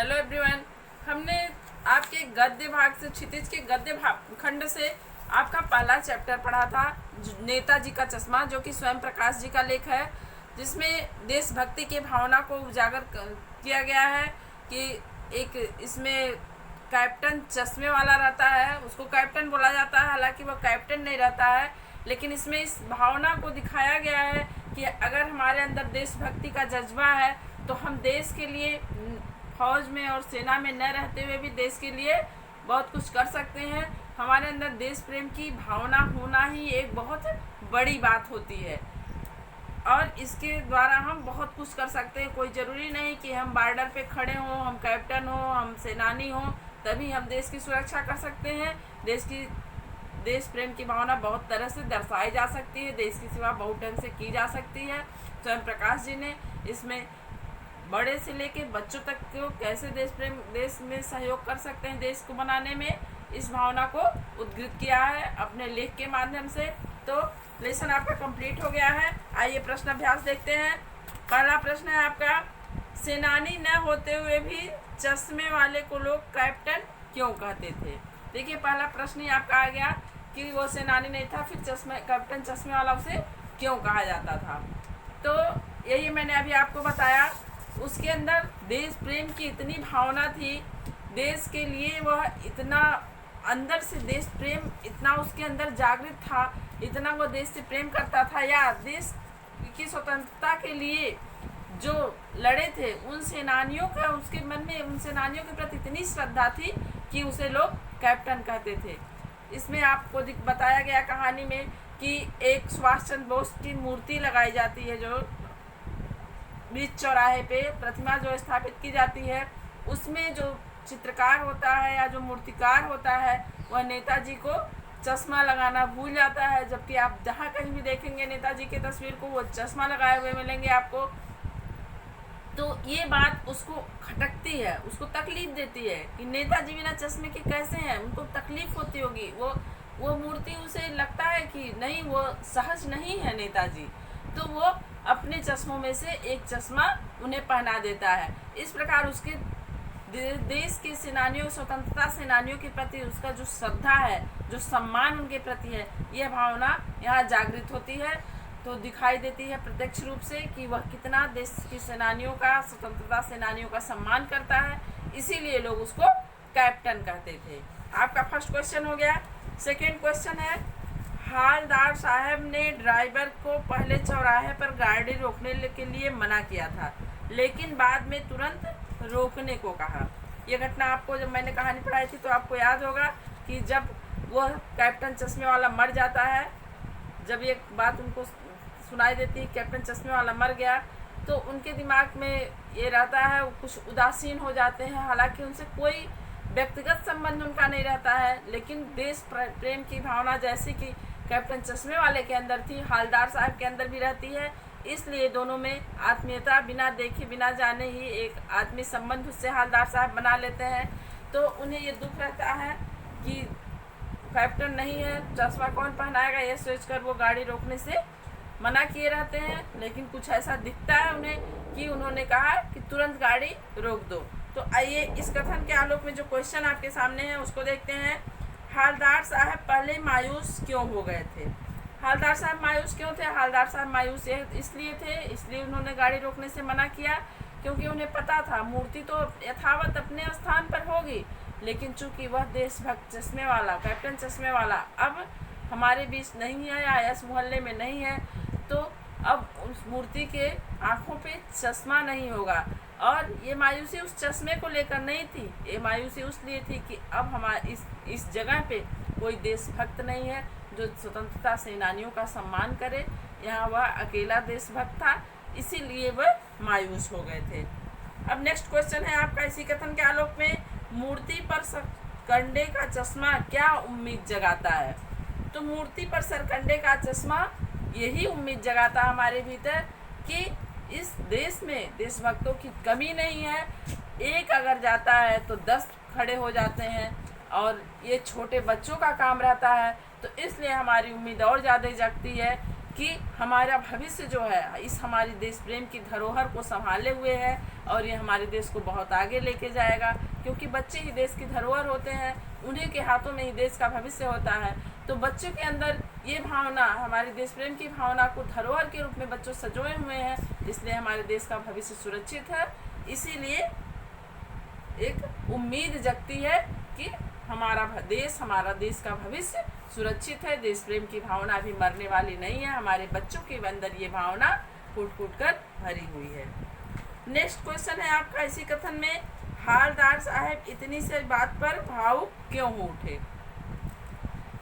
Hello everyone. हमने आपके गद्य भाग से क्षितिज के गद्य भाग खंड से आपका पहला चैप्टर पढ़ा था, नेताजी का चश्मा, जो कि स्वयं प्रकाश जी का लेख है, जिसमें देशभक्ति की भावना को उजागर किया गया है कि एक इसमें कैप्टन चश्मे वाला रहता है, उसको कैप्टन बोला जाता है, हालांकि वो कैप्टन नहीं रहता है, लेकिन इसमें इस भावना को दिखाया गया है कि अगर हमारे अंदर देशभक्ति का जज्बा है तो हम देश के लिए फौज में और सेना में न रहते हुए भी देश के लिए बहुत कुछ कर सकते हैं। हमारे अंदर देश प्रेम की भावना होना ही एक बहुत बड़ी बात होती है और इसके द्वारा हम बहुत कुछ कर सकते हैं। कोई ज़रूरी नहीं कि हम बॉर्डर पे खड़े हों, हम कैप्टन हों, हम सेनानी हों, तभी हम देश की सुरक्षा कर सकते हैं। देश प्रेम की भावना बहुत तरह से दर्शाई जा सकती है, देश की सेवा बहुत ढंग से की जा सकती है। स्वयं प्रकाश जी ने इसमें बड़े से लेके बच्चों तक को कैसे देश में सहयोग कर सकते हैं, देश को बनाने में, इस भावना को उद्घृत किया है अपने लेख के माध्यम से। तो लेसन आपका कंप्लीट हो गया है। आइए प्रश्न अभ्यास देखते हैं। पहला प्रश्न है आपका, सेनानी न होते हुए भी चश्मे वाले को लोग कैप्टन क्यों कहते थे। देखिए पहला प्रश्न ही आपका आ गया कि वो सेनानी नहीं था, फिर कैप्टन चश्मे वाला उसे क्यों कहा जाता था। तो यही मैंने अभी आपको बताया, उसके अंदर देश प्रेम की इतनी भावना थी, देश के लिए वह इतना अंदर से देश प्रेम इतना उसके अंदर जागृत था, इतना वो देश से प्रेम करता था, या देश की स्वतंत्रता के लिए जो लड़े थे उन सेनानियों का उसके मन में उन सेनानियों के प्रति इतनी श्रद्धा थी कि उसे लोग कैप्टन कहते थे। इसमें आपको बताया गया कहानी में कि एक सुभाष चंद्र बोस की मूर्ति लगाई जाती है, जो बीच चौराहे पे प्रतिमा जो स्थापित की जाती है, उसमें जो चित्रकार होता है या जो मूर्तिकार होता है वह नेताजी को चश्मा लगाना भूल जाता है, जबकि आप जहाँ कहीं भी देखेंगे नेताजी की तस्वीर को वो चश्मा लगाए हुए मिलेंगे आपको। तो ये बात उसको खटकती है, उसको तकलीफ देती है कि नेताजी बिना चश्मे के कैसे हैं, उनको तकलीफ होती होगी। वो मूर्ति उसे लगता है कि नहीं, वो सहज नहीं है नेताजी, तो वो अपने चश्मों में से एक चश्मा उन्हें पहना देता है। इस प्रकार उसके देश के सेनानियों, स्वतंत्रता सेनानियों के प्रति उसका जो श्रद्धा है, जो सम्मान उनके प्रति है, यह भावना यहाँ जागृत होती है। तो दिखाई देती है प्रत्यक्ष रूप से कि वह कितना देश के सेनानियों का, स्वतंत्रता सेनानियों का सम्मान करता है, इसीलिए लोग उसको कैप्टन कहते थे। आपका फर्स्ट क्वेश्चन हो गया। सेकेंड क्वेश्चन है, हालदार साहब ने ड्राइवर को पहले चौराहे पर गाड़ी रोकने के लिए मना किया था, लेकिन बाद में तुरंत रोकने को कहा। यह घटना आपको जब मैंने कहानी पढ़ाई थी तो आपको याद होगा कि जब वह कैप्टन चश्मे वाला मर जाता है, जब ये बात उनको सुनाई देती है कैप्टन चश्मे वाला मर गया, तो उनके दिमाग में ये रहता है, वो कुछ उदासीन हो जाते हैं। हालांकि उनसे कोई व्यक्तिगत संबंध उनका नहीं रहता है, लेकिन देश प्रेम की भावना जैसी कि कैप्टन चश्मे वाले के अंदर थी, हालदार साहब के अंदर भी रहती है, इसलिए दोनों में आत्मीयता बिना देखे बिना जाने ही एक आत्मीय संबंध उससे हालदार साहब बना लेते हैं। तो उन्हें ये दुख रहता है कि कैप्टन नहीं है, चश्मा कौन पहनाएगा, ये सोचकर वो गाड़ी रोकने से मना किए रहते हैं। लेकिन कुछ ऐसा दिखता है उन्हें कि उन्होंने कहा कि तुरंत गाड़ी रोक दो। तो आइए इस कथन के आलोक में जो क्वेश्चन आपके सामने है उसको देखते हैं। हालदार साहब पहले मायूस क्यों हो गए थे। हालदार साहब मायूस क्यों थे। हालदार साहब मायूस इसलिए उन्होंने गाड़ी रोकने से मना किया क्योंकि उन्हें पता था मूर्ति तो यथावत अपने स्थान पर होगी, लेकिन चूंकि वह देशभक्त चश्मे वाला, कैप्टन चश्मे वाला अब हमारे बीच नहीं है या इस मोहल्ले में नहीं है, तो अब उस मूर्ति के आँखों पे चश्मा नहीं होगा। और ये मायूसी उस चश्मे को लेकर नहीं थी, ये मायूसी उसलिए थी कि अब हमारे इस जगह पे कोई देशभक्त नहीं है जो स्वतंत्रता सेनानियों का सम्मान करे। यहाँ वह अकेला देशभक्त था, इसीलिए वह मायूस हो गए थे। अब नेक्स्ट क्वेश्चन है आपका इसी कथन के आलोक में, मूर्ति पर सरकंडे का चश्मा क्या उम्मीद जगाता है। तो मूर्ति पर सरकंडे का चश्मा यही उम्मीद जगाता हमारे भीतर कि इस देश में देशभक्तों की कमी नहीं है, एक अगर जाता है तो 10 खड़े हो जाते हैं, और ये छोटे बच्चों का काम रहता है। तो इसलिए हमारी उम्मीद और ज़्यादा जगती है कि हमारा भविष्य जो है इस हमारी देश प्रेम की धरोहर को संभाले हुए है और ये हमारे देश को बहुत आगे लेके जाएगा, क्योंकि बच्चे ही देश की धरोहर होते हैं, उन्हीं के हाथों में ही देश का भविष्य होता है। तो बच्चों के अंदर ये भावना, हमारे देश प्रेम की भावना को धरोहर के रूप में बच्चों सजोए हुए हैं, इसलिए हमारे देश का भविष्य सुरक्षित है। इसीलिए एक उम्मीद जगती है कि हमारा देश का भविष्य सुरक्षित है। देश प्रेम की भावना अभी मरने वाली नहीं है, हमारे बच्चों के अंदर ये भावना फूट फूट कर भरी हुई है। नेक्स्ट क्वेश्चन है आपका इसी कथन में, हालदार साहब इतनी सी बात पर भावुक क्यों हो उठे।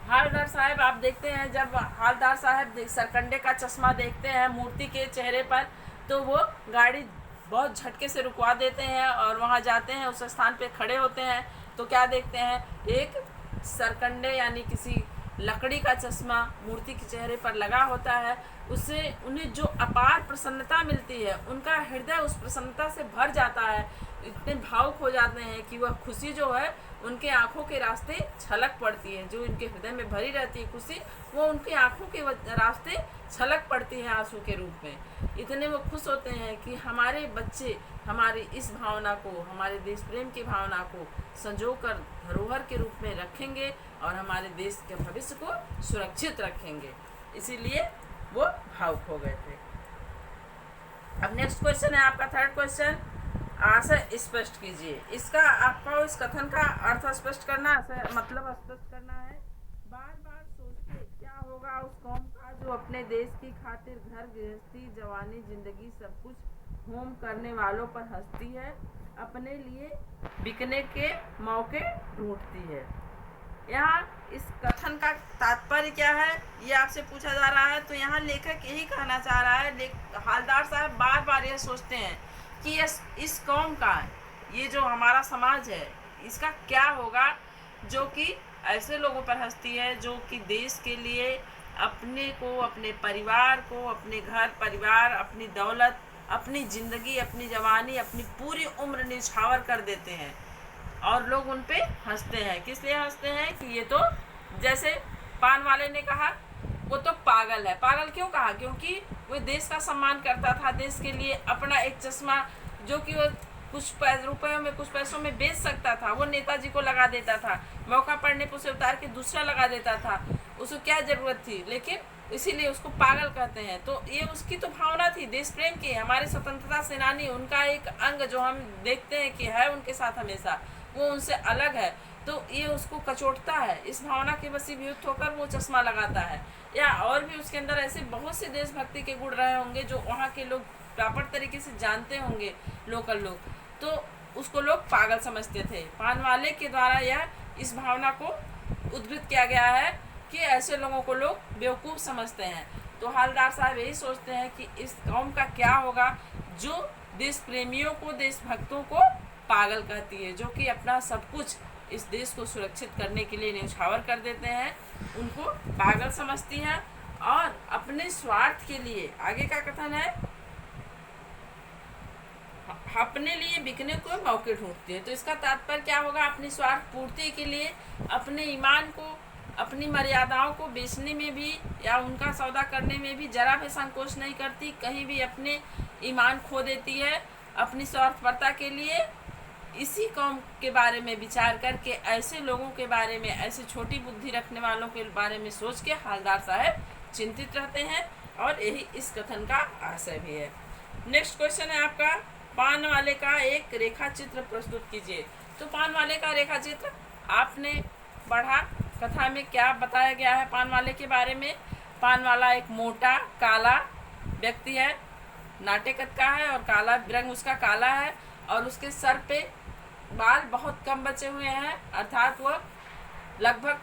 हालदार साहब, आप देखते हैं जब हालदार साहब सरकंडे का चश्मा देखते हैं मूर्ति के चेहरे पर, तो वो गाड़ी बहुत झटके से रुकवा देते हैं और वहाँ जाते हैं, उस स्थान पे खड़े होते हैं तो क्या देखते हैं, एक सरकंडे यानी किसी लकड़ी का चश्मा मूर्ति के चेहरे पर लगा होता है। उससे उन्हें जो अपार प्रसन्नता मिलती है, उनका हृदय उस प्रसन्नता से भर जाता है, इतने भावुक हो जाते हैं कि वह खुशी जो है उनके आंखों के रास्ते छलक पड़ती है। जो उनके हृदय में भरी रहती है खुशी, वो उनकी आंखों के रास्ते छलक पड़ती है आंसू के रूप में। इतने वो खुश होते हैं कि हमारे बच्चे हमारी इस भावना को, हमारे देश प्रेम की भावना को संजोकर धरोहर के रूप में रखेंगे और हमारे देश के भविष्य को सुरक्षित रखेंगे, इसीलिए वो भावुक हो गए थे। अब नेक्स्ट क्वेश्चन है आपका थर्ड क्वेश्चन, आशय स्पष्ट कीजिए। इसका आपको इस कथन का अर्थ स्पष्ट करना, मतलब स्पष्ट करना है। बार बार सोचते क्या होगा उस कौम का जो अपने देश की खातिर घर गृहस्थी जवानी जिंदगी सब कुछ होम करने वालों पर हंसती है, अपने लिए बिकने के मौके ढूंढती है। यहाँ इस कथन का तात्पर्य क्या है ये आपसे पूछा जा रहा है। तो यहाँ लेखक यही कहना चाह रहा है, हालदार साहब बार बार यह सोचते हैं कि इस कौम का, ये जो हमारा समाज है, इसका क्या होगा जो कि ऐसे लोगों पर हंसती है जो कि देश के लिए अपने को, अपने परिवार को, अपने घर परिवार, अपनी दौलत, अपनी ज़िंदगी, अपनी जवानी, अपनी पूरी उम्र निछावर कर देते हैं और लोग उन पे हंसते हैं। किस लिए हंसते हैं कि ये तो, जैसे पान वाले ने कहा, वो तो पागल है। पागल क्यों कहा? क्योंकि वो देश का सम्मान करता था, देश के लिए अपना एक चश्मा जो कि वो कुछ रुपयों में, कुछ पैसों में बेच सकता था, वो नेताजी को लगा देता था, मौका पड़ने पर उसे उतार के दूसरा लगा देता था, उसको क्या ज़रूरत थी, लेकिन इसीलिए उसको पागल कहते हैं। तो ये उसकी तो भावना थी देश प्रेम की। हमारे स्वतंत्रता सेनानी, उनका एक अंग जो हम देखते हैं कि है उनके साथ हमेशा, वो उनसे अलग है, तो ये उसको कचोटता है। इस भावना के वशीभूत होकर वो चश्मा लगाता है। या और भी उसके अंदर ऐसे बहुत से देशभक्ति के गुण रहे होंगे जो वहाँ के लोग प्रॉपर तरीके से जानते होंगे, लोकल लोग, तो उसको लोग पागल समझते थे। पान वाले के द्वारा यह इस भावना को उद्धृत किया गया है कि ऐसे लोगों को लोग बेवकूफ़ समझते हैं। तो हालदार साहब यही सोचते हैं कि इस कौम का क्या होगा जो देश प्रेमियों को, देशभक्तों को पागल कहती है, जो कि अपना सब कुछ इस देश को सुरक्षित करने के लिए न्यौछावर कर देते हैं, उनको पागल समझती हैं और अपने स्वार्थ के लिए, आगे का कथन है, अपने लिए बिकने को मौके ढूंढती है। तो इसका तात्पर्य क्या होगा? अपनी स्वार्थ पूर्ति के लिए अपने ईमान को, अपनी मर्यादाओं को बेचने में भी या उनका सौदा करने में भी जरा भी संकोच नहीं करती, कहीं भी अपने ईमान खो देती है अपनी स्वार्थपरता के लिए। इसी कौम के बारे में विचार करके, ऐसे लोगों के बारे में, ऐसे छोटी बुद्धि रखने वालों के बारे में सोच के हालदार साहब चिंतित रहते हैं और यही इस कथन का आशय भी है। नेक्स्ट क्वेश्चन है आपका, पान वाले का एक रेखा चित्र प्रस्तुत कीजिए। तो पान वाले का रेखा चित्र आपने पढ़ा, कथा में क्या बताया गया है पान वाले के बारे में। पान वाला एक मोटा काला व्यक्ति है, नाटेकत का है और काला रंग उसका काला है और उसके सर पे बाल बहुत कम बचे हुए हैं, अर्थात वह लगभग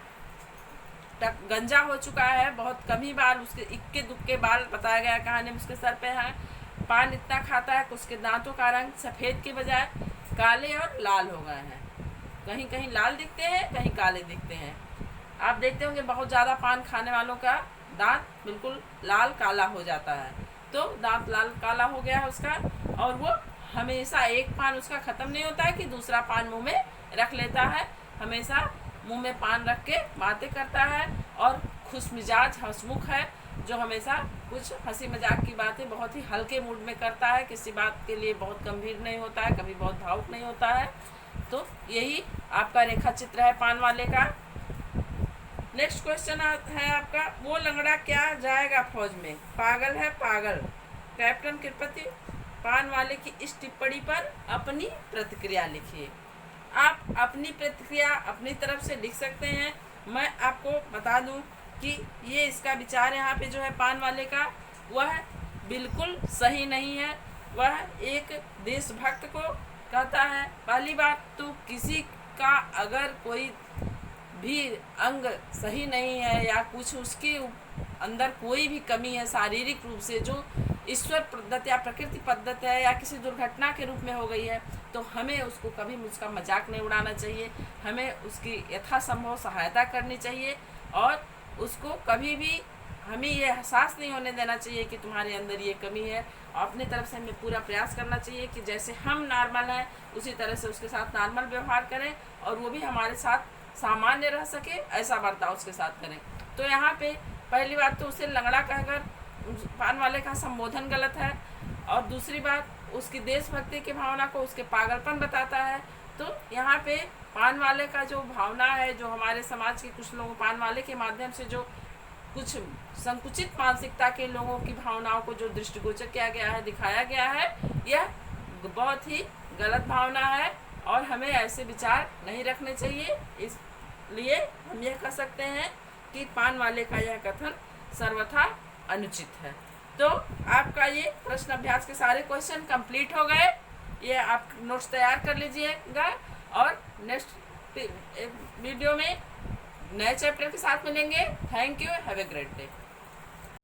गंजा हो चुका है, बहुत कम ही बाल, उसके इक्के दुक्के बाल बताया गया कहानी में उसके सर पे हैं। पान इतना खाता है कि उसके दांतों का रंग सफ़ेद के बजाय काले और लाल हो गए हैं, कहीं कहीं लाल दिखते हैं, कहीं काले दिखते हैं। आप देखते होंगे बहुत ज़्यादा पान खाने वालों का दांत बिल्कुल लाल काला हो जाता है। तो दांत लाल काला हो गया है उसका, और वो हमेशा एक पान उसका ख़त्म नहीं होता है कि दूसरा पान मुंह में रख लेता है, हमेशा मुंह में पान रख के बातें करता है और खुश मिजाज हंसमुख है। जो हमेशा कुछ हंसी मजाक की बातें बहुत ही हल्के मूड में करता है, किसी बात के लिए बहुत गंभीर नहीं होता है, कभी बहुत भावुक नहीं होता है। तो यही आपका रेखा चित्र है पान वाले का। नेक्स्ट क्वेश्चन है आपका, वो लंगड़ा क्या जाएगा फौज में, पागल है पागल। कैप्टन कृपति पान वाले की इस टिप्पणी पर अपनी प्रतिक्रिया लिखिए। आप अपनी प्रतिक्रिया अपनी तरफ से लिख सकते हैं। मैं आपको बता दूं कि ये इसका विचार यहाँ पे जो है पान वाले का, वह बिल्कुल सही नहीं है। वह एक देशभक्त को कहता है। पहली बात तो किसी का अगर कोई भी अंग सही नहीं है या कुछ उसके अंदर कोई भी कमी है शारीरिक रूप से, जो ईश्वर प्रदत्त या प्रकृति प्रदत्त है या किसी दुर्घटना के रूप में हो गई है, तो हमें उसको कभी उसका मजाक नहीं उड़ाना चाहिए। हमें उसकी यथासंभव सहायता करनी चाहिए और उसको कभी भी हमें ये एहसास नहीं होने देना चाहिए कि तुम्हारे अंदर ये कमी है। अपने तरफ से हमें पूरा प्रयास करना चाहिए कि जैसे हम नॉर्मल हैं उसी तरह से उसके साथ नॉर्मल व्यवहार करें और वो भी हमारे साथ सामान्य रह सके, ऐसा बर्ताव उसके साथ करें। तो यहाँ पे पहली बात तो उसे लंगड़ा कहकर पान वाले का संबोधन गलत है, और दूसरी बात उसकी देशभक्ति की भावना को उसके पागलपन बताता है। तो यहाँ पे पान वाले का जो भावना है, जो हमारे समाज के कुछ लोगों पान वाले के माध्यम से जो कुछ संकुचित मानसिकता के लोगों की भावनाओं को जो दृष्टिगोचर किया गया है, दिखाया गया है, यह बहुत ही गलत भावना है और हमें ऐसे विचार नहीं रखने चाहिए। इसलिए हम यह कह सकते हैं कि पान वाले का यह कथन सर्वथा अनुचित है। तो आपका ये प्रश्न अभ्यास के सारे क्वेश्चन कंप्लीट हो गए। ये आप नोट्स तैयार कर लीजिएगा और नेक्स्ट वीडियो में नए चैप्टर के साथ मिलेंगे। Thank you, have a great day.